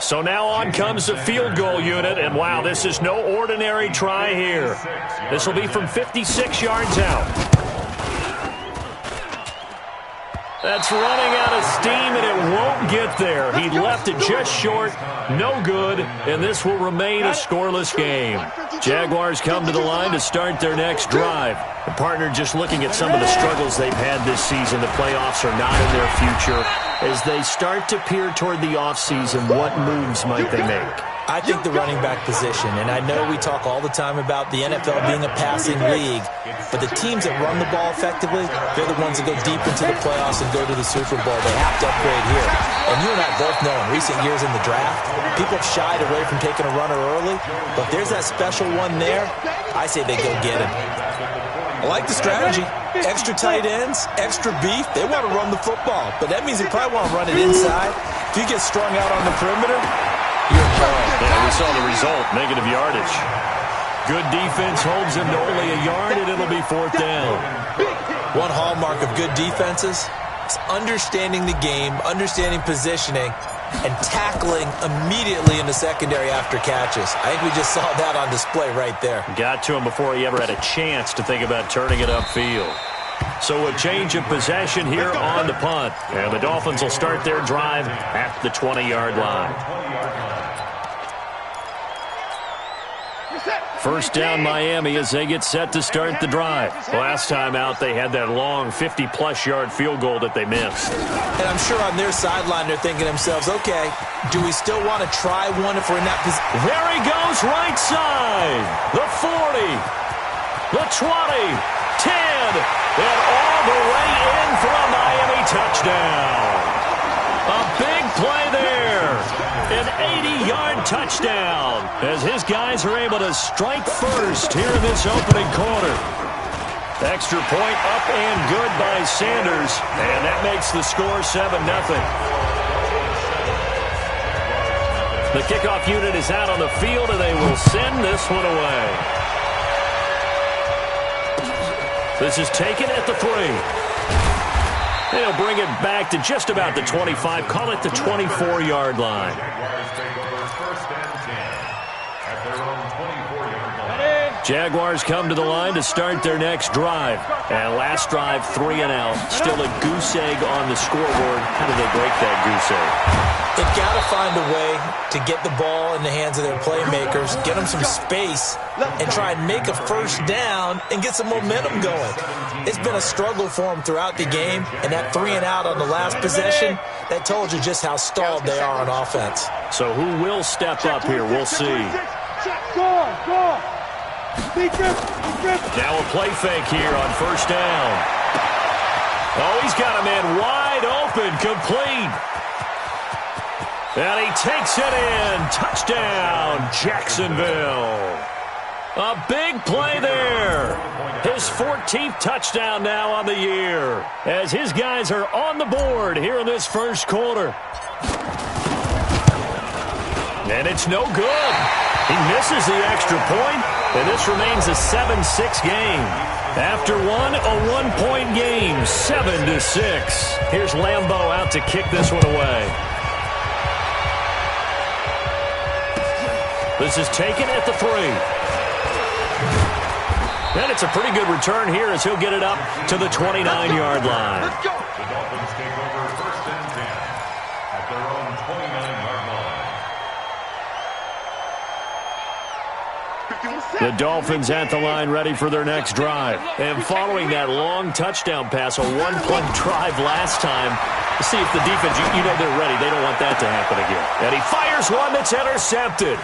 So now on comes the field goal unit, and wow, this is no ordinary try here. This will be from 56 yards out. That's running out of steam, and it won't get there. He left it just short, no good, and this will remain a scoreless game. Jaguars come to the line to start their next drive. The partner just looking at some of the struggles they've had this season. The playoffs are not in their future. As they start to peer toward the offseason, what moves might they make? I think the running back position, and I know we talk all the time about the NFL being a passing league, but the teams that run the ball effectively, they're the ones that go deep into the playoffs and go to the Super Bowl. They have to upgrade here. And you and I both know in recent years in the draft, people have shied away from taking a runner early, but if there's that special one there, I say they go get him. I like the strategy. Extra tight ends, extra beef, they want to run the football, but that means they probably want to run it inside. If you get strung out on the perimeter, you're in trouble. Yeah, we saw the result, negative yardage. Good defense holds him to only a yard, and it'll be 4th down. One hallmark of good defenses is understanding the game, understanding positioning, and tackling immediately in the secondary after catches. I think we just saw that on display right there. Got to him before he ever had a chance to think about turning it upfield. So a change of possession here on the punt. And the Dolphins will start their drive at the 20-yard line. First down Miami as they get set to start the drive. Last time out, they had that long 50-plus yard field goal that they missed. And I'm sure on their sideline they're thinking to themselves, okay, do we still want to try one if we're in that position? There he goes, right side. The 40, the 20, 10, and all the way in for a Miami touchdown. A big play there. An 80-yard touchdown as his guys are able to strike first here in this opening quarter. Extra point up and good by Sanders, and that makes the score 7-0. The kickoff unit is out on the field, and they will send this one away. This is taken at the 3. They'll bring it back to just about the 25. Call it the 24-yard line. Jaguars come to the line to start their next drive. And last drive, 3 and out. Still a goose egg on the scoreboard. How do they break that goose egg? They've got to find a way to get the ball in the hands of their playmakers, get them some space, and try and make a first down and get some momentum going. It's been a struggle for them throughout the game, and that 3 and out on the last possession, that told you just how stalled they are on offense. So who will step up here? We'll see. Now a play fake here on first down. Oh, he's got a man wide open, complete. And he takes it in. Touchdown, Jacksonville. A big play there. His 14th touchdown now on the year as his guys are on the board here in this first quarter. And it's no good. He misses the extra point, and this remains a 7-6 game. After one, a one-point game, 7-6. Here's Lambeau out to kick this one away. This is taken at the 3. And it's a pretty good return here as he'll get it up to the 29-yard line. The Dolphins take over 1st and 10 at their own 29-yard line. The Dolphins at the line ready for their next drive. And following that long touchdown pass, a one-play drive last time, see if the defense, you know they're ready. They don't want that to happen again. And he fires one that's intercepted.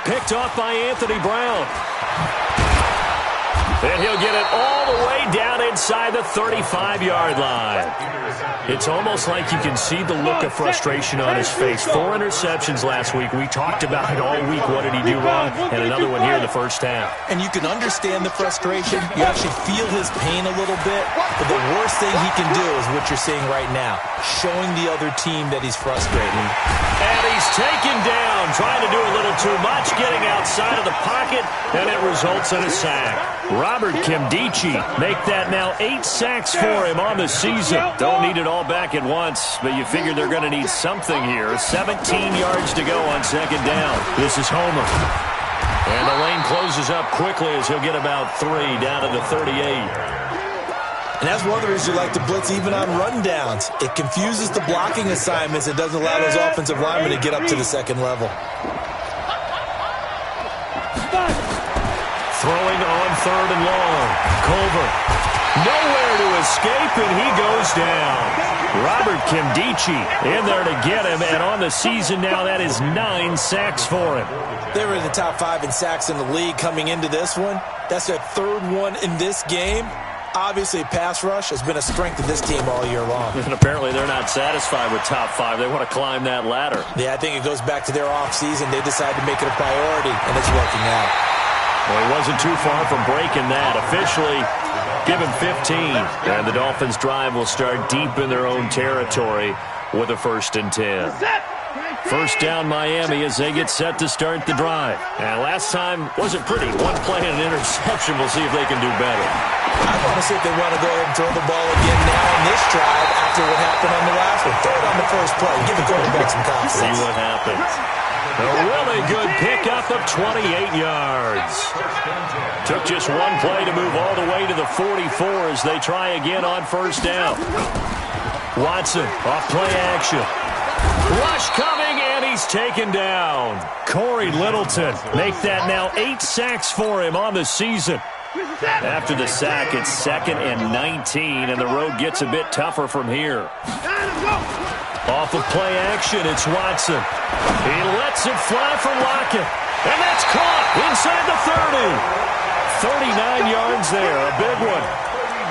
Picked off by Anthony Brown. And he'll get it all the way down inside the 35-yard line. It's almost like you can see the look of frustration on his face. 4 interceptions last week. We talked about it all week. What did he do wrong? And another one here in the first half. And you can understand the frustration. You actually feel his pain a little bit. But the worst thing he can do is what you're seeing right now, showing the other team that he's frustrated. And he's taken down, trying to do a little too much, getting outside of the pocket, and it results in a sack. Robert Kimdichie make that now 8 sacks for him on the season. Don't need it all back at once, but you figure they're going to need something here. 17 yards to go on second down. This is Homer. And the lane closes up quickly as he'll get about 3 down to the 38. And that's one of the reasons you like to blitz even on rundowns. It confuses the blocking assignments. It doesn't allow those offensive linemen to get up to the second level. Throwing on 3rd and long. Culver. Nowhere to escape, and he goes down. Robert Kimdichie in there to get him, and on the season now, that is 9 sacks for him. They were in the top 5 in sacks in the league coming into this one. That's their 3rd one in this game. Obviously, pass rush has been a strength of this team all year long. And apparently they're not satisfied with top 5. They want to climb that ladder. Yeah, I think it goes back to their offseason. They decided to make it a priority, and it's working out. Well, he wasn't too far from breaking that. Officially, give him 15. And the Dolphins' drive will start deep in their own territory with a 1st and 10. First down Miami as they get set to start the drive. And last time wasn't pretty. 1 play and an interception. We'll see if they can do better. I want to see if they want to go ahead and throw the ball again now on this drive after what happened on the last one. Throw it on the first play. Give the quarterback some confidence. See what happens. A really good pickup of 28 yards. Took just 1 play to move all the way to the 44 as they try again on 1st down. Watson off play action. Rush coming, and he's taken down. Corey Littleton make that now 8 sacks for him on the season. After the sack, it's 2nd and 19, and the road gets a bit tougher from here. Off of play action, it's Watson. He lets it fly from Lockett, and that's caught inside the 30. 39 yards there, a big one.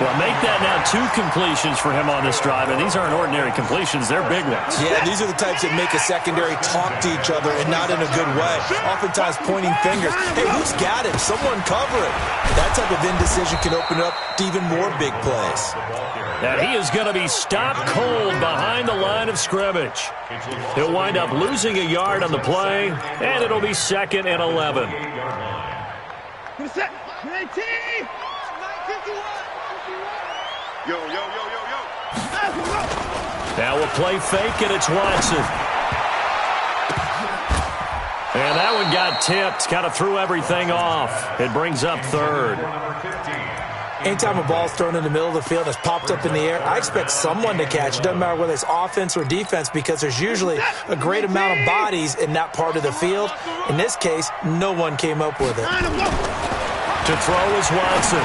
Well, make that now 2 completions for him on this drive, and these aren't ordinary completions. They're big ones. Yeah, these are the types that make a secondary talk to each other and not in a good way. Oftentimes pointing fingers. Hey, who's got him? Someone cover it. That type of indecision can open up to even more big plays. And he is going to be stopped cold behind the line of scrimmage. He'll wind up losing a yard on the play, and it'll be 2nd and 11. Now a play fake, and it's Watson. And that one got tipped, kind of threw everything off. It brings up 3rd. Anytime a ball's thrown in the middle of the field and it's popped up in the air, I expect someone to catch. It doesn't matter whether it's offense or defense because there's usually a great amount of bodies in that part of the field. In this case, no one came up with it. To throw is Watson.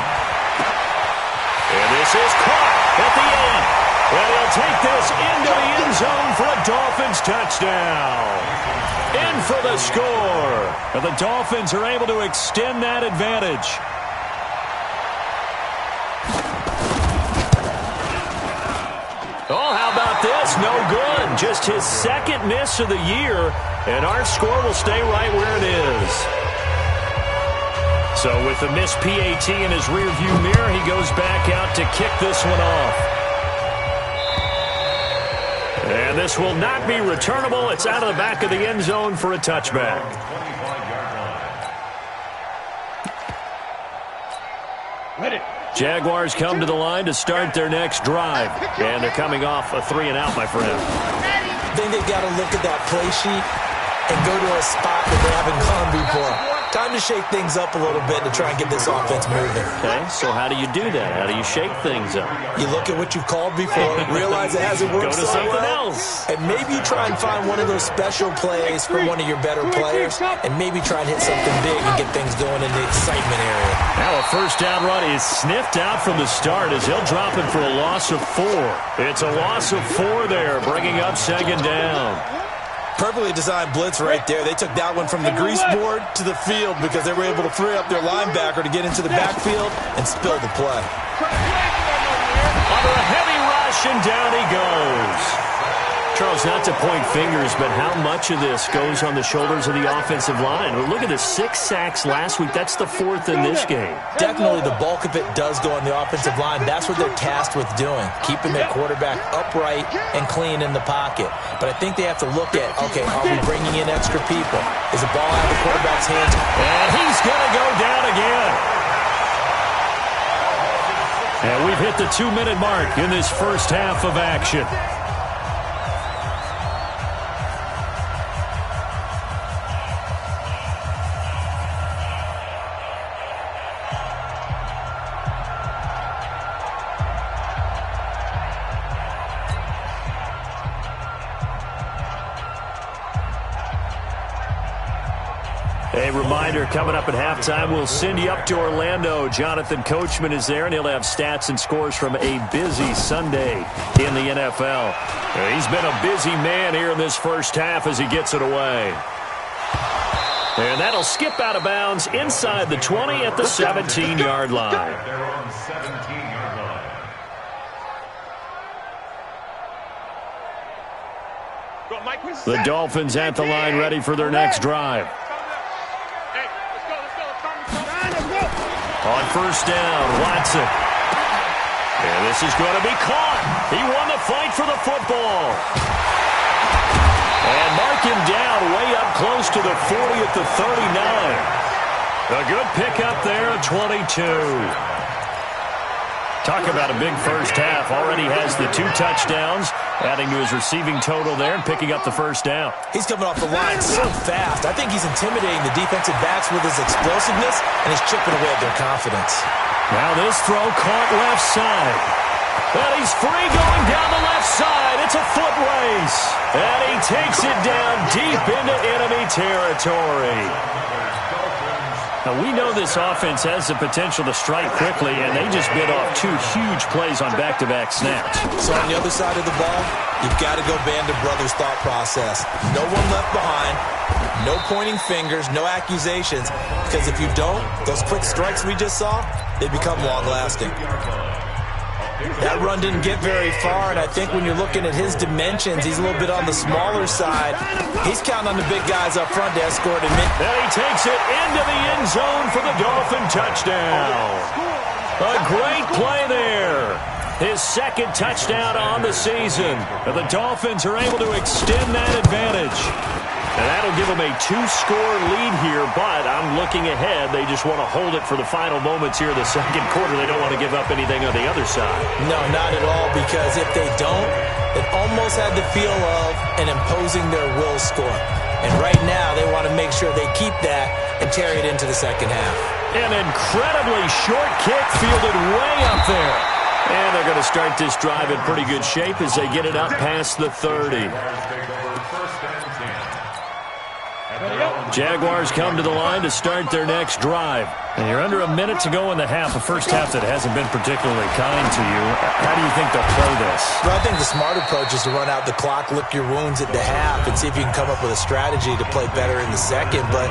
And this is caught at the end. And he'll take this into the end zone for a Dolphins touchdown. In for the score. And the Dolphins are able to extend that advantage. Oh, how about this? No good. Just his 2nd miss of the year, and our score will stay right where it is. So with the missed PAT in his rearview mirror, he goes back out to kick this one off. And this will not be returnable. It's out of the back of the end zone for a touchback. Jaguars come to the line to start their next drive. And they're coming off a 3-and-out, my friend. Then they've got to look at that play sheet and go to a spot that they haven't gone before. Time to shake things up a little bit to try and get this offense moving. Okay, so how do you do that? How do you shake things up? You look at what you've called before, realize it hasn't worked Go to so something well, else. and maybe you try and find one of those special plays from one of your better players, and maybe try and hit something big and get things going in the excitement area. Now a 1st down run is sniffed out from the start as he'll drop it for a loss of 4. It's a loss of 4 there, bringing up 2nd down. Perfectly designed blitz right there. They took that one from the grease board to the field because they were able to free up their linebacker to get into the backfield and spill the play. Under a heavy rush, and down he goes. Charles, not to point fingers, but how much of this goes on the shoulders of the offensive line? Well, look at the 6 sacks last week. That's the 4th in this game. Definitely the bulk of it does go on the offensive line. That's what they're tasked with doing, keeping their quarterback upright and clean in the pocket. But I think they have to look at, okay, are we bringing in extra people? Is the ball out of the quarterback's hands? And he's going to go down again. And we've hit the 2-minute mark in this first half of action. A reminder, coming up at halftime, we'll send you up to Orlando. Jonathan Coachman is there, and he'll have stats and scores from a busy Sunday in the NFL. He's been a busy man here in this first half as he gets it away. And that'll skip out of bounds inside the 20 at the 17-yard line. They're on 17-yard line. The Dolphins at the line ready for their next drive. On first down, Watson. And this is going to be caught. He won the fight for the football. And mark him down way up close to the 40 at the 39. A good pickup there at 22. Talk about a big first half. Already has the 2 touchdowns, adding to his receiving total there and picking up the first down. He's coming off the line so fast. I think he's intimidating the defensive backs with his explosiveness, and he's chipping away at their confidence. Now this throw caught left side. And he's free going down the left side. It's a foot race. And he takes it down deep into enemy territory. Now, we know this offense has the potential to strike quickly, and they just bit off 2 huge plays on back-to-back snaps. So on the other side of the ball, you've got to go Band of Brothers thought process. No one left behind, no pointing fingers, no accusations, because if you don't, those quick strikes we just saw, they become long-lasting. That run didn't get very far, and I think when you're looking at his dimensions, he's a little bit on the smaller side. He's counting on the big guys up front to escort him in. And he takes it into the end zone for the Dolphin touchdown. A great play there. His second touchdown on the season. And the Dolphins are able to extend that advantage. And that'll give them a 2-score lead here, but I'm looking ahead. They just want to hold it for the final moments here in the second quarter. They don't want to give up anything on the other side. No, not at all, because if they don't, it almost had the feel of an imposing their will score. And right now, they want to make sure they keep that and carry it into the second half. An incredibly short kick fielded way up there. And they're going to start this drive in pretty good shape as they get it up past the 30. Jaguars come to the line to start their next drive. And you're under a minute to go in the half, a first half that hasn't been particularly kind to you. How do you think they'll play this? Well, I think the smart approach is to run out the clock, lick your wounds at the half, and see if you can come up with a strategy to play better in the second. But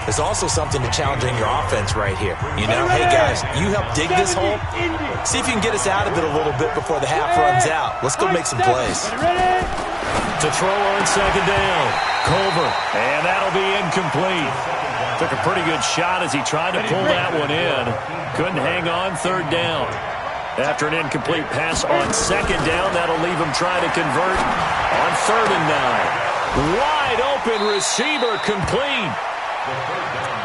there's also something to challenging your offense right here. You know, hey, guys, you help dig this hole. See if you can get us out of it a little bit before the half runs out. Let's go make some plays. To throw on second down, Culver, and that'll be incomplete. Took a pretty good shot as he tried to pull that one in. Couldn't hang on third down. After an incomplete pass on second down, that'll leave him trying to convert on 3rd and 9. Wide open receiver complete.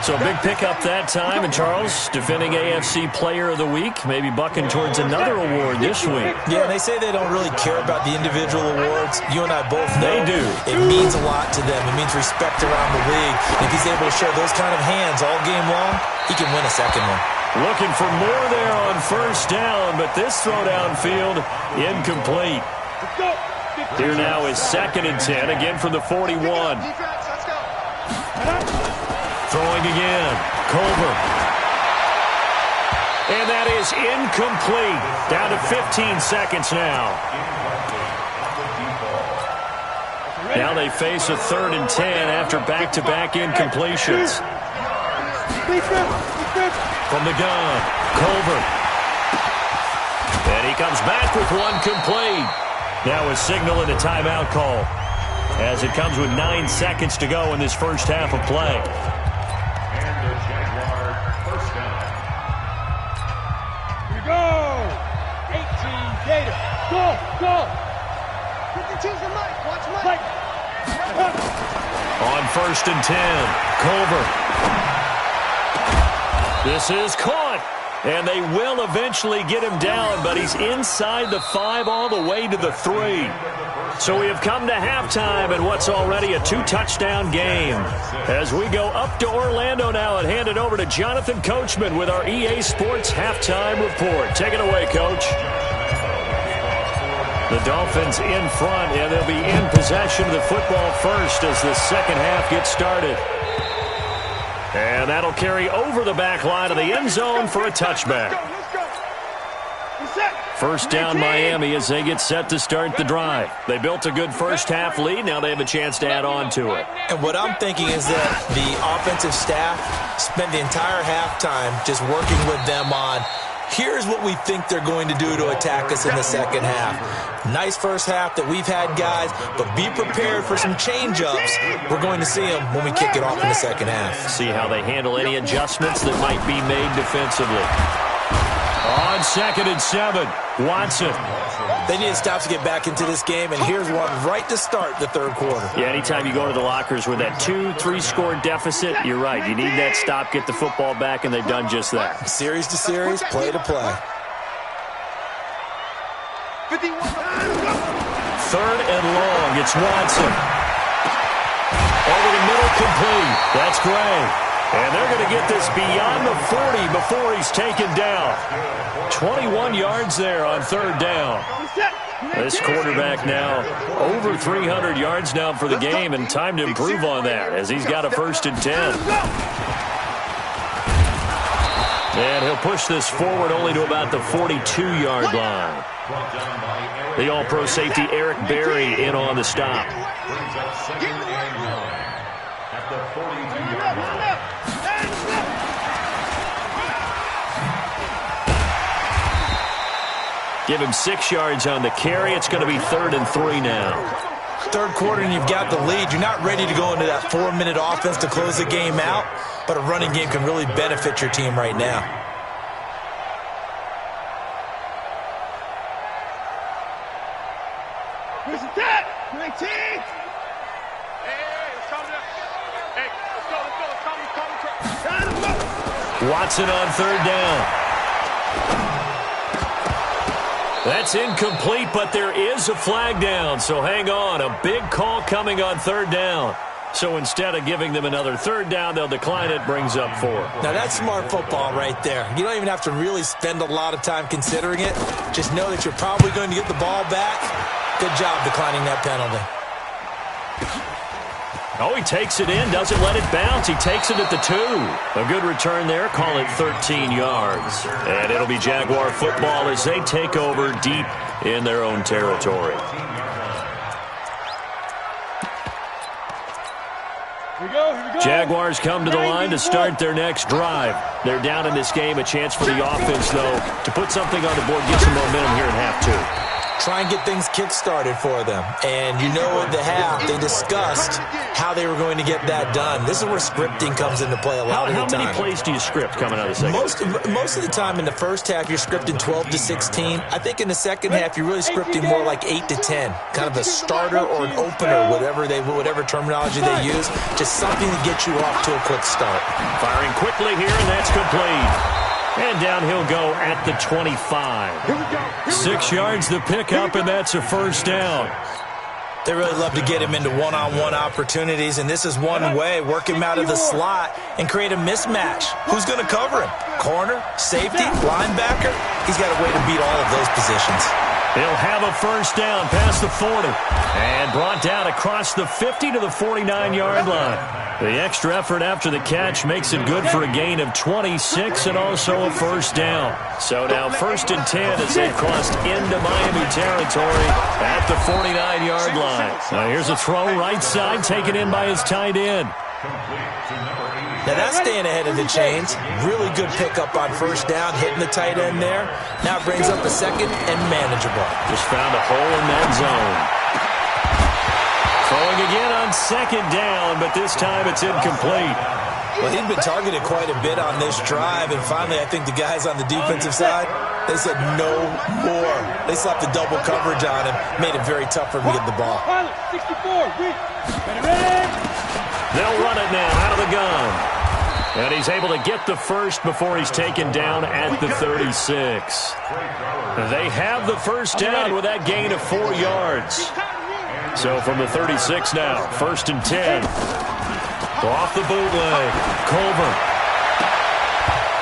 So a big pickup that time, and Charles, defending AFC Player of the Week, maybe bucking towards another award this week. Yeah, they say they don't really care about the individual awards. You and I both know they do. It means a lot to them. It means respect around the league. If he's able to show those kind of hands all game long, he can win a second one. Looking for more there on first down, but this throw downfield incomplete. Here now is 2nd and 10, again from the 41. Throwing again, Culver. And that is incomplete. Down to 15 seconds now. Now they face a 3rd and 10 after back-to-back incompletions. From the gun, Culver. And he comes back with one complete. Now a signal and a timeout call, as it comes with 9 seconds to go in this first half of play. On 1st and 10, Culver. This is caught. And they will eventually get him down, but he's inside the 5 all the way to the 3. So we have come to halftime in what's already a 2-touchdown game. As we go up to Orlando now and hand it over to Jonathan Coachman with our EA Sports Halftime Report. Take it away, Coach. The Dolphins in front, and they'll be in possession of the football first as the second half gets started. And that'll carry over the back line of the end zone for a touchback. First down Miami as they get set to start the drive. They built a good first half lead. Now they have a chance to add on to it. And what I'm thinking is that the offensive staff spent the entire halftime just working with them on, here's what we think they're going to do to attack us in the second half. Nice first half that we've had, guys, but be prepared for some change-ups. We're going to see them when we kick it off in the second half. See how they handle any adjustments that might be made defensively. On 2nd and 7, Watson. They need to stop to get back into this game, and here's one right to start the third quarter. Yeah, anytime you go to the lockers with that 2-3 score deficit, you're right. You need that stop, get the football back, and they've done just that. Series to series, play to play. 3rd and long, it's Watson. Over the middle, complete. That's Gray. And they're going to get this beyond the 40 before he's taken down. 21 yards there on 3rd down. This quarterback now over 300 yards now for the game, and time to improve on that as he's got a 1st and 10. And he'll push this forward only to about the 42-yard line. The all-pro safety Eric Berry in on the stop. Brings up 2nd and 1 at the 42-yard line. Give him 6 yards on the carry. It's going to be 3rd and 3 now. Third quarter and you've got the lead. You're not ready to go into that 4-minute offense to close the game out, but a running game can really benefit your team right now. Where's the tap? 19! Hey, let's come down. Hey, let's go. Watson on 3rd down. That's incomplete, but there is a flag down, so hang on. A big call coming on 3rd down. So instead of giving them another 3rd down, they'll decline it, brings up 4. Now that's smart football right there. You don't even have to really spend a lot of time considering it. Just know that you're probably going to get the ball back. Good job declining that penalty. Oh, he takes it in, doesn't let it bounce. He takes it at the 2. A good return there, call it 13 yards. And it'll be Jaguar football as they take over deep in their own territory. Here we go. Jaguars come to the line to start their next drive. They're down in this game. A chance for the offense, though, to put something on the board, get some momentum here in half 2. Try and get things kick-started for them. And you know at the half, they discussed how they were going to get that done. This is where scripting comes into play a lot of the time. How many plays do you script coming out of the second? Most of the time in the first half, you're scripting 12 to 16. I think in the second half, you're really scripting more like 8 to 10. Kind of a starter or an opener, whatever terminology they use. Just something to get you off to a quick start. Firing quickly here, and that's complete. And down he'll go at the 25. 6 yards the pickup, and that's a 1st down. They really love to get him into one-on-one opportunities, and this is one way. Work him out of the slot and create a mismatch. Who's going to cover him? Corner, safety, linebacker? He's got a way to beat all of those positions. He'll have a 1st down past the 40. And brought down across the 50 to the 49-yard line. The extra effort after the catch makes it good for a gain of 26 and also a 1st down. So now 1st and 10 as they've crossed into Miami territory at the 49-yard line. Now here's a throw right side taken in by his tight end. Now that's staying ahead of the chains. Really good pickup on 1st down, hitting the tight end there. Now it brings up a 2nd and manageable. Just found a hole in that zone. Throwing again on 2nd down, but this time it's incomplete. Well, he'd been targeted quite a bit on this drive, and finally I think the guys on the defensive side, they said no more. They slapped the double coverage on him, made it very tough for him to get the ball. 64, They'll run it now out of the gun. And he's able to get the first before he's taken down at the 36. They have the first down with that gain of 4 yards. So from the 36 now, 1st and 10. Off the bootleg, Colburn.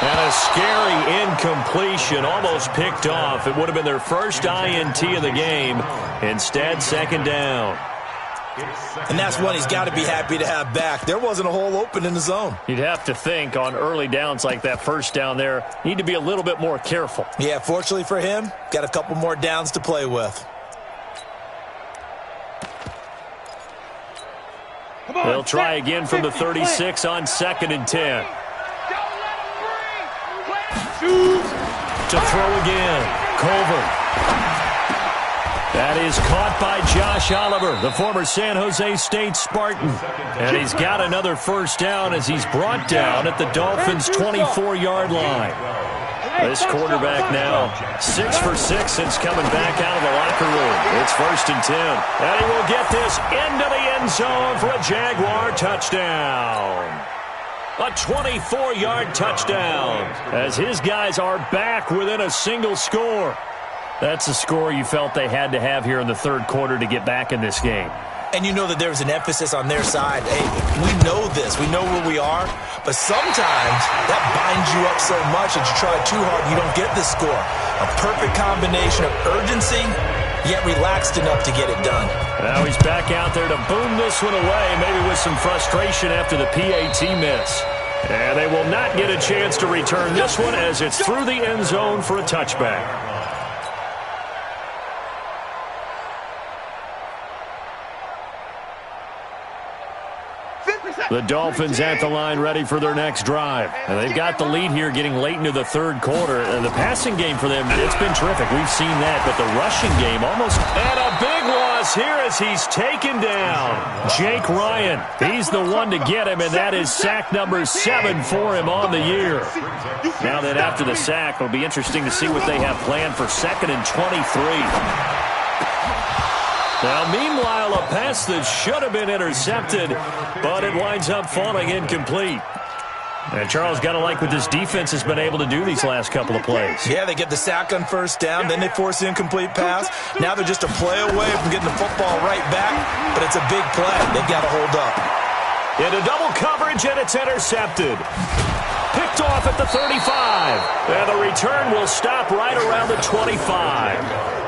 And a scary incompletion, almost picked off. It would have been their first INT of the game. Instead, 2nd down. And that's one he's got to be happy to have back. There wasn't a hole open in the zone. You'd have to think on early downs like that first down there, need to be a little bit more careful. Yeah, fortunately for him, got a couple more downs to play with. They'll try again from the 36 on 2nd and 10. To throw again, Culver. That is caught by Josh Oliver, the former San Jose State Spartan. And he's got another first down as he's brought down at the Dolphins' 24-yard line. This quarterback now 6 for 6 since coming back out of the locker room. It's 1st and 10. And he will get this into the end zone for a Jaguar touchdown. A 24-yard touchdown as his guys are back within a single score. That's a score you felt they had to have here in the 3rd quarter to get back in this game. And you know that there's an emphasis on their side. Hey, we know this. We know where we are. But sometimes that binds you up so much that you try too hard and you don't get the score. A perfect combination of urgency, yet relaxed enough to get it done. Now he's back out there to boom this one away, maybe with some frustration after the PAT miss. And they will not get a chance to return this one as it's through the end zone for a touchback. The Dolphins at the line ready for their next drive. And they've got the lead here getting late into the 3rd quarter. And the passing game for them, it's been terrific. We've seen that. But the rushing game almost... And a big loss here as he's taken down. Jake Ryan, he's the one to get him, and that is sack number 7 for him on the year. Now that after the sack, it'll be interesting to see what they have planned for 2nd and 23. Now, meanwhile, a pass that should have been intercepted, but it winds up falling incomplete. And Charles, got to like what this defense has been able to do these last couple of plays. Yeah, they get the sack on 1st down, then they force the incomplete pass. Now they're just a play away from getting the football right back, but it's a big play. They've got to hold up. Into double coverage, and it's intercepted. Picked off at the 35. And the return will stop right around the 25.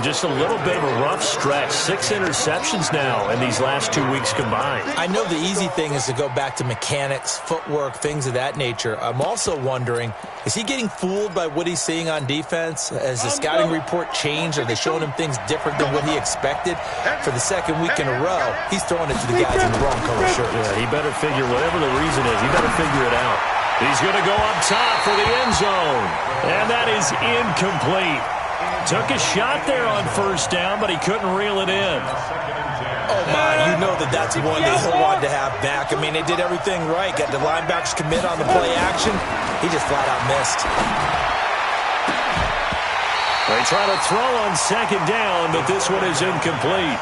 Just a little bit of a rough stretch. 6 interceptions now in these last 2 weeks combined. I know the easy thing is to go back to mechanics, footwork, things of that nature. I'm also wondering, is he getting fooled by what he's seeing on defense? Has the scouting report changed? Are they showing him things different than what he expected? For the 2nd week in a row, he's throwing it to the guys in the wrong color shirts. Yeah, he better figure, whatever the reason is, he better figure it out. He's going to go up top for the end zone. And that is incomplete. Took a shot there on 1st down, but he couldn't reel it in. Oh, my, you know that's one that he'll want to have back. I mean, they did everything right. Got the linebackers commit on the play action. He just flat out missed. They try to throw on 2nd down, but this one is incomplete.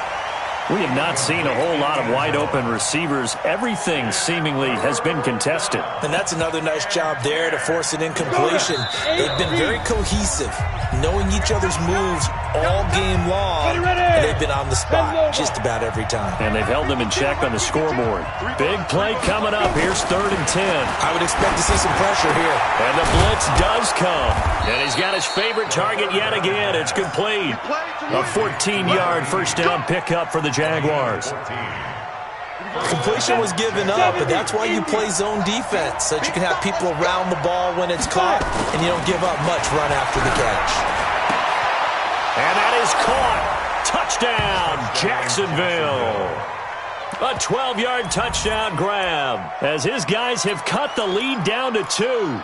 We have not seen a whole lot of wide-open receivers. Everything seemingly has been contested. And that's another nice job there to force an incompletion. They've been very cohesive, knowing each other's moves all game long, and they've been on the spot just about every time. And they've held them in check on the scoreboard. Big play coming up. Here's 3rd and 10. I would expect to see some pressure here. And the blitz does come. And he's got his favorite target yet again. It's complete. A 14-yard first down pickup for the Jaguars. Completion was given up, but that's why you play zone defense, so that you can have people around the ball when it's caught, and you don't give up much run after the catch. And that is caught. Touchdown, Jacksonville. A 12-yard touchdown grab as his guys have cut the lead down to 2.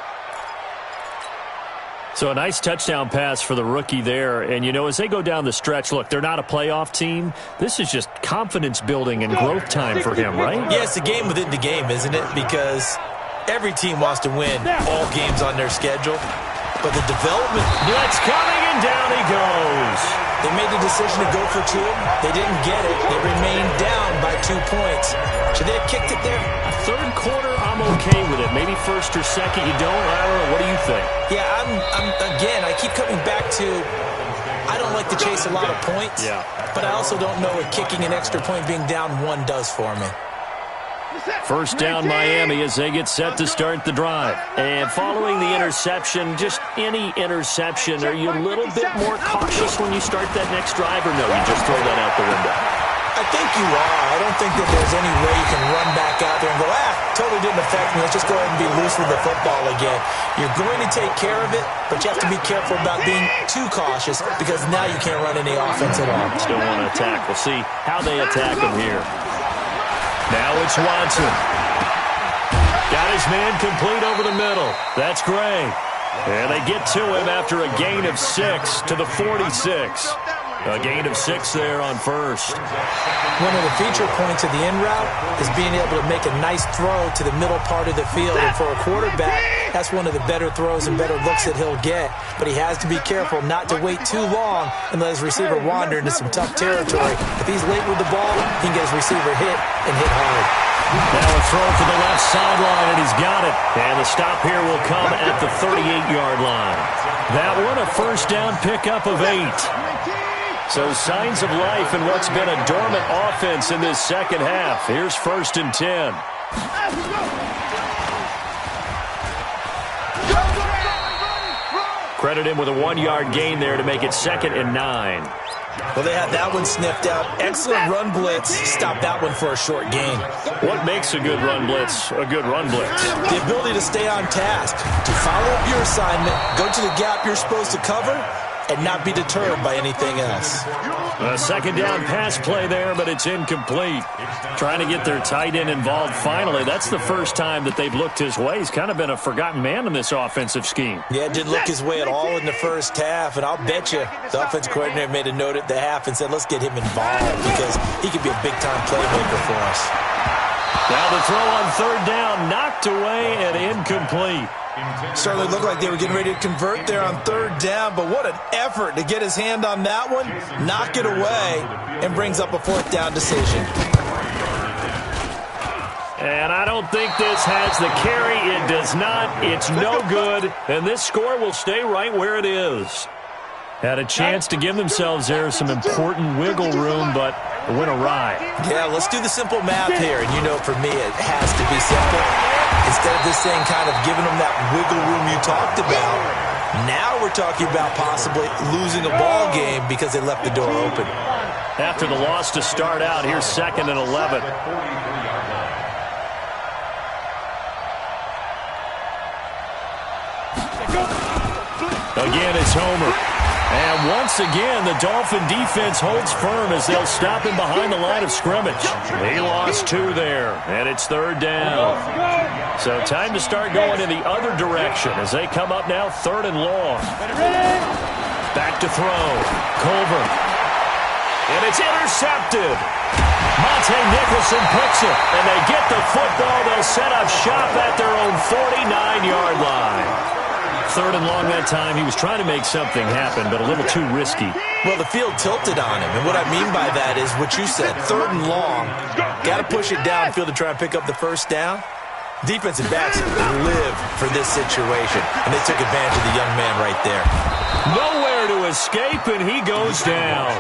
So a nice touchdown pass for the rookie there. And, you know, as they go down the stretch, look, they're not a playoff team. This is just confidence building and growth time for him, right? Yeah, it's a game within the game, isn't it? Because every team wants to win all games on their schedule. But the development... Blitz coming And down he goes. They made the decision to go for two. They didn't get it. They remained down by 2 points. Should they have kicked it there? Third quarter, I'm okay with it. Maybe first or second, you don't. I don't know. What do you think? Yeah, again, I keep coming back to, I don't like to chase a lot of points. Yeah. But I also don't know what kicking an extra point being down 1 does for me. First down Miami as they get set to start the drive. And following the interception, just any interception, are you a little bit more cautious when you start that next drive, or no, you just throw that out the window? I think you are. I don't think that there's any way you can run back out there and go, totally didn't affect me. Let's just go ahead and be loose with the football again. You're going to take care of it, but you have to be careful about being too cautious because now you can't run any offense at all. Still want to attack. We'll see how they attack him here. Now it's Watson. Got his man complete over the middle. That's Gray. And they get to him after a gain of 6 to the 46. A gain of 6 there on first. One of the feature points of the in route is being able to make a nice throw to the middle part of the field. And for a quarterback, that's one of the better throws and better looks that he'll get. But he has to be careful not to wait too long and let his receiver wander into some tough territory. If he's late with the ball, he can get his receiver hit and hit hard. Now a throw to the left sideline, and he's got it. And the stop here will come at the 38-yard line. That one a first down pickup of 8. So signs of life in what's been a dormant offense in this second half. Here's 1st and 10. Credit him with a 1-yard gain there to make it 2nd and 9. Well, they had that one sniffed out. Excellent run blitz. Stopped that one for a short gain. What makes a good run blitz a good run blitz? The ability to stay on task, to follow up your assignment, go to the gap you're supposed to cover, and not be deterred by anything else. A second down pass play there, but it's incomplete. Trying to get their tight end involved finally. That's the first time that they've looked his way. He's kind of been a forgotten man in this offensive scheme. Yeah, didn't look his way at all in the first half, and I'll bet you the offensive coordinator made a note at the half and said, let's get him involved because he could be a big-time playmaker for us. Now the throw on 3rd down, knocked away and incomplete. Certainly looked like they were getting ready to convert there on 3rd down, but what an effort to get his hand on that one, knock it away, and brings up a 4th down decision. And I don't think this has the carry. It does not. It's no good. And this score will stay right where it is. Had a chance to give themselves there some important wiggle room, but it went awry. Yeah, let's do the simple math here. And you know, for me, it has to be simple. Instead of this thing kind of giving them that wiggle room you talked about, now we're talking about possibly losing a ball game because they left the door open. After the loss to start out, here's 2nd and 11. Again, it's Homer. And once again, the Dolphin defense holds firm as they'll stop him behind the line of scrimmage. He lost 2 there, and it's 3rd down. So time to start going in the other direction as they come up now 3rd and long. Back to throw. Culver. And it's intercepted. Monte Nicholson picks it, and they get the football. They'll set up shop at their own 49-yard line. 3rd and long that time. He was trying to make something happen, but a little too risky. Well, the field tilted on him, and what I mean by that is what you said, 3rd and long. Got to push it downfield to try and pick up the first down. Defensive backs live for this situation, and they took advantage of the young man right there. Nowhere to escape, and he goes down.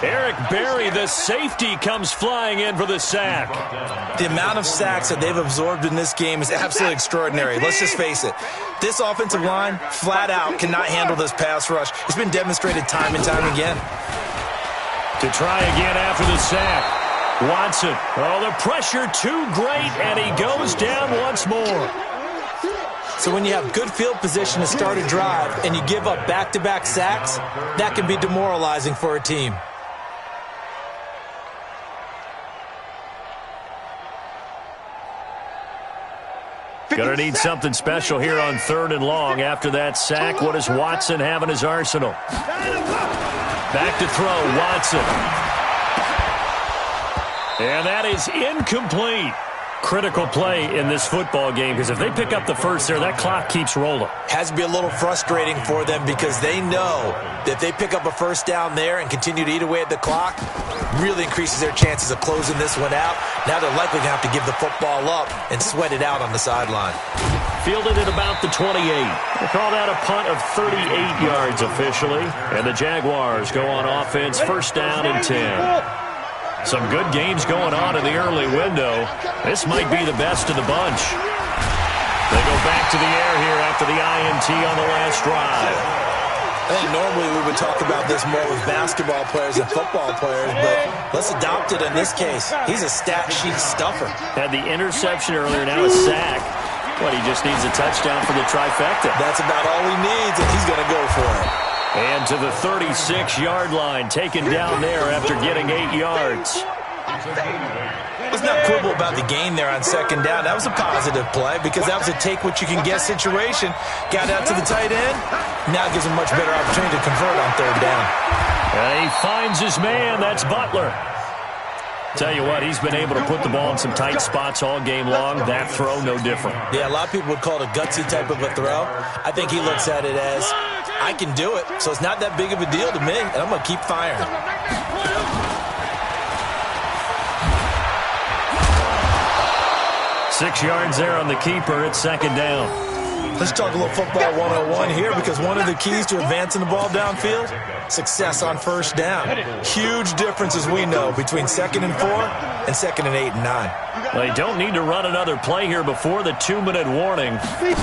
Eric Berry, the safety, comes flying in for the sack. The amount of sacks that they've absorbed in this game is absolutely extraordinary. Let's just face it. This offensive line, flat out, cannot handle this pass rush. It's been demonstrated time and time again. To try again after the sack. Watson. Oh, the pressure too great, and he goes down once more. So when you have good field position to start a drive and you give up back-to-back sacks, that can be demoralizing for a team. Gonna need something special here on 3rd and long. After that sack, what does Watson have in his arsenal? Back to throw, Watson. And that is incomplete. Critical play in this football game, because if they pick up the first there, that clock keeps rolling. Has to be a little frustrating for them because they know that if they pick up a first down there and continue to eat away at the clock, really increases their chances of closing this one out. Now they're likely going to have to give the football up and sweat it out on the sideline. Fielded at about the 28. They call that a punt of 38 yards officially. And the Jaguars go on offense, first down and 10. Some good games going on in the early window. This might be the best of the bunch. They go back to the air here after the INT on the last drive. I think normally we would talk about this more with basketball players and football players, but let's adopt it in this case. He's a stat sheet stuffer. Had the interception earlier, now a sack. What, he just needs a touchdown for the trifecta. That's about all he needs, and he's going to go for it. And to the 36-yard line, taken down there after getting 8 yards. Let's not quibble about the gain there on second down. That was a positive play because that was a take-what-you-can-get situation. Got out to the tight end. Now gives him much better opportunity to convert on third down. And he finds his man. That's Butler. Tell you what, he's been able to put the ball in some tight spots all game long. That throw, no different. Yeah, a lot of people would call it a gutsy type of a throw. I think he looks at it as, I can do it, so it's not that big of a deal to me, and I'm going to keep firing. Six yards there on the keeper. It's second down. Let's talk a little football 101 here because one of the keys to advancing the ball downfield, success on first down. Huge difference, as we know, between 2nd and 4 and 2nd and 8 and 9. They don't need to run another play here before the 2-minute warning.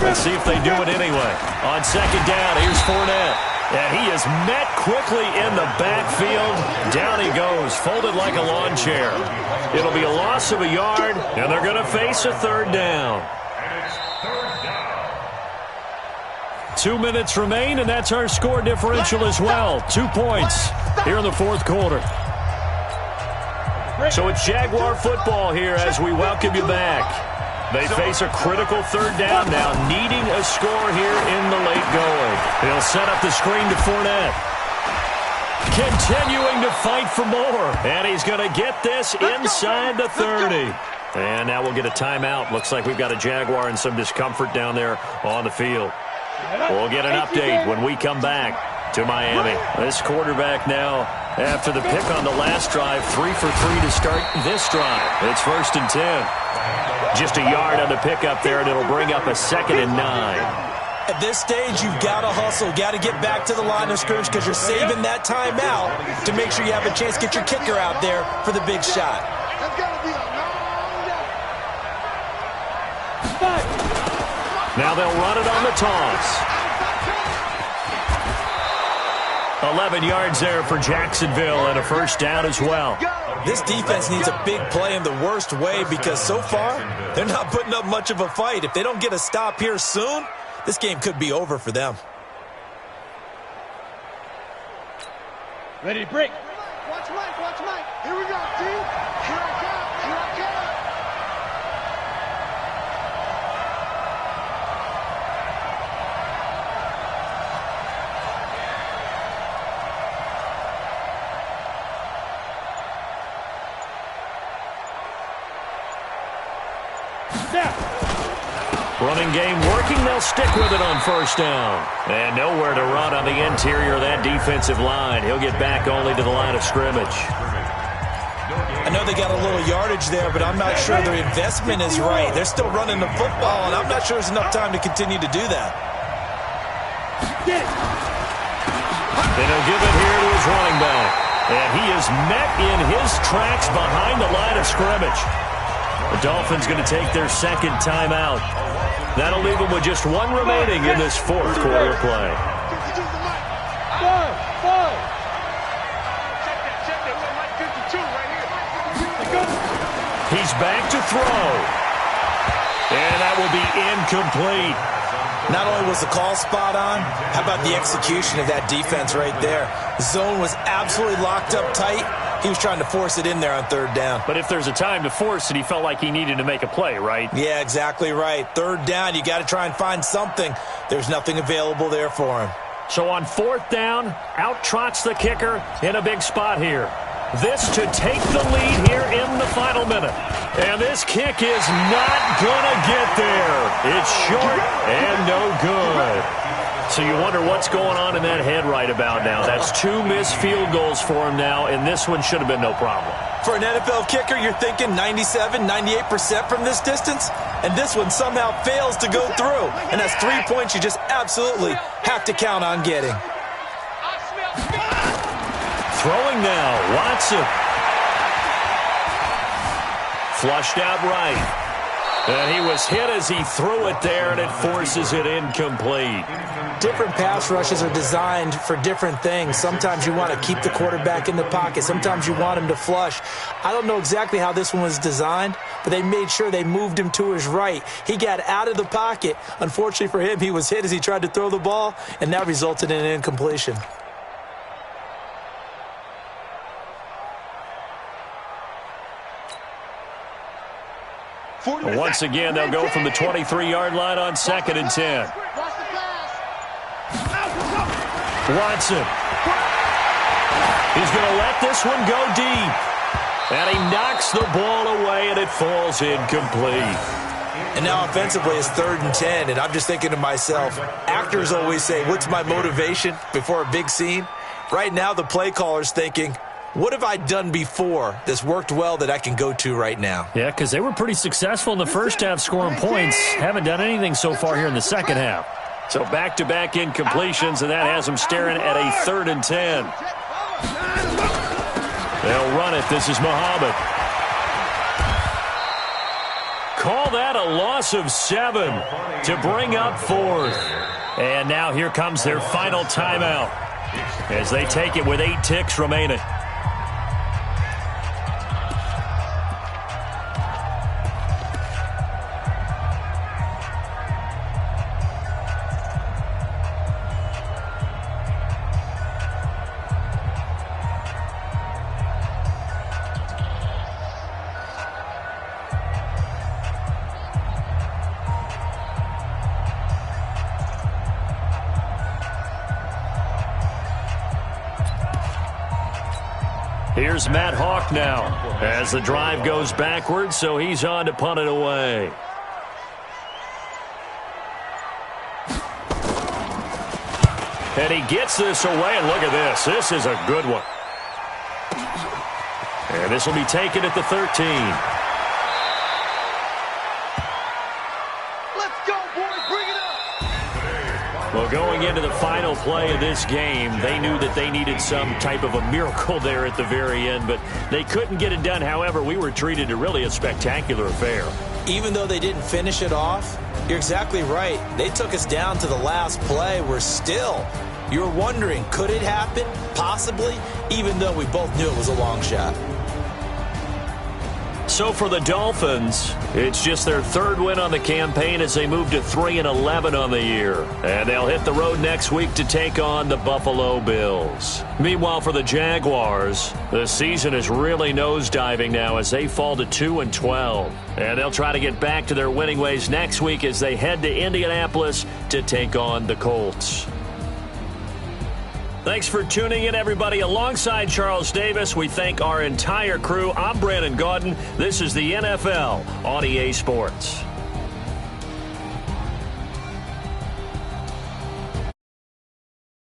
Let's see if they do it anyway. On second down, here's Fournette. And he is met quickly in the backfield. Down he goes, folded like a lawn chair. It'll be a loss of a yard, and they're going to face a third down. 2 minutes remain, and that's our score differential as well. 2 points here in the fourth quarter. So it's Jaguar football here as we welcome you back. They face a critical third down now, needing a score here in the late going. He'll set up the screen to Fournette. Continuing to fight for more. And he's going to get this inside the 30. And now we'll get a timeout. Looks like we've got a Jaguar and some discomfort down there on the field. We'll get an update when we come back to Miami. This quarterback now, after the pick on the last drive, 3 for 3 to start this drive. It's 1st and 10. Just a yard on the pickup there, and it'll bring up a 2nd and 9. At this stage, you've got to hustle. Got to get back to the line of scrimmage because you're saving that timeout to make sure you have a chance to get your kicker out there for the big shot. Now they'll run it on the toss. 11 yards there for Jacksonville and a first down as well. This defense needs a big play in the worst way because so far, they're not putting up much of a fight. If they don't get a stop here soon, this game could be over for them. Ready to break. Watch Mike, watch Mike. Here we go, team. Here I come, here I come. Running game working. They'll stick with it on first down. And nowhere to run on the interior of that defensive line. He'll get back only to the line of scrimmage. I know they got a little yardage there, but I'm not sure their investment is right. They're still running the football, and I'm not sure there's enough time to continue to do that. Then he'll give it here to his running back. And he is met in his tracks behind the line of scrimmage. The Dolphins going to take their second timeout. That'll leave them with just one remaining in this fourth quarter play. He's back to throw. And that will be incomplete. Not only was the call spot on, how about the execution of that defense right there? The zone was absolutely locked up tight. He was trying to force it in there on third down. But if there's a time to force it, he felt like he needed to make a play, right? Yeah, exactly right. Third down, you got to try and find something. There's nothing available there for him. So on fourth down, out trots the kicker in a big spot here. This to take the lead here in the final minute. And this kick is not going to get there. It's short and no good. So you wonder what's going on in that head right about now. That's 2 missed field goals for him now, and this one should have been no problem. For an NFL kicker, you're thinking 97, 98% from this distance, and this one somehow fails to go through. And that's 3 points you just absolutely have to count on getting. Throwing now, Watson. Flushed out right. And he was hit as he threw it there, and it forces it incomplete. Different pass rushes are designed for different things. Sometimes you want to keep the quarterback in the pocket. Sometimes you want him to flush. I don't know exactly how this one was designed, but they made sure they moved him to his right. He got out of the pocket. Unfortunately for him, he was hit as he tried to throw the ball, and that resulted in an incompletion. Once again, they'll go from the 23-yard line on 2nd and 10. Watson. He's going to let this one go deep. And he knocks the ball away, and it falls incomplete. And now offensively, it's 3rd and 10, and I'm just thinking to myself, actors always say, what's my motivation before a big scene? Right now, the play caller's thinking, what have I done before that's worked well that I can go to right now? Yeah, because they were pretty successful in the first half scoring points. Haven't done anything so far here in the second half. So back-to-back incompletions, and that has them staring at a 3rd and 10. They'll run it. This is Muhammad. Call that a loss of 7 to bring up 4th. And now here comes their final timeout as they take it with 8 ticks remaining. Here's Matt Hawk now as the drive goes backwards, so he's on to punt it away. And he gets this away, and look at this. This is a good one. And this will be taken at the 13. Well, going into the final play of this game, they knew that they needed some type of a miracle there at the very end, but they couldn't get it done. However, we were treated to really a spectacular affair. Even though they didn't finish it off, you're exactly right. They took us down to the last play. You're wondering, could it happen? Possibly, even though we both knew it was a long shot. So for the Dolphins, it's just their 3rd win on the campaign as they move to 3-11 on the year. And they'll hit the road next week to take on the Buffalo Bills. Meanwhile, for the Jaguars, the season is really nosediving now as they fall to 2-12. And they'll try to get back to their winning ways next week as they head to Indianapolis to take on the Colts. Thanks for tuning in, everybody. Alongside Charles Davis, we thank our entire crew. I'm Brandon Gaudin. This is the NFL on EA Sports.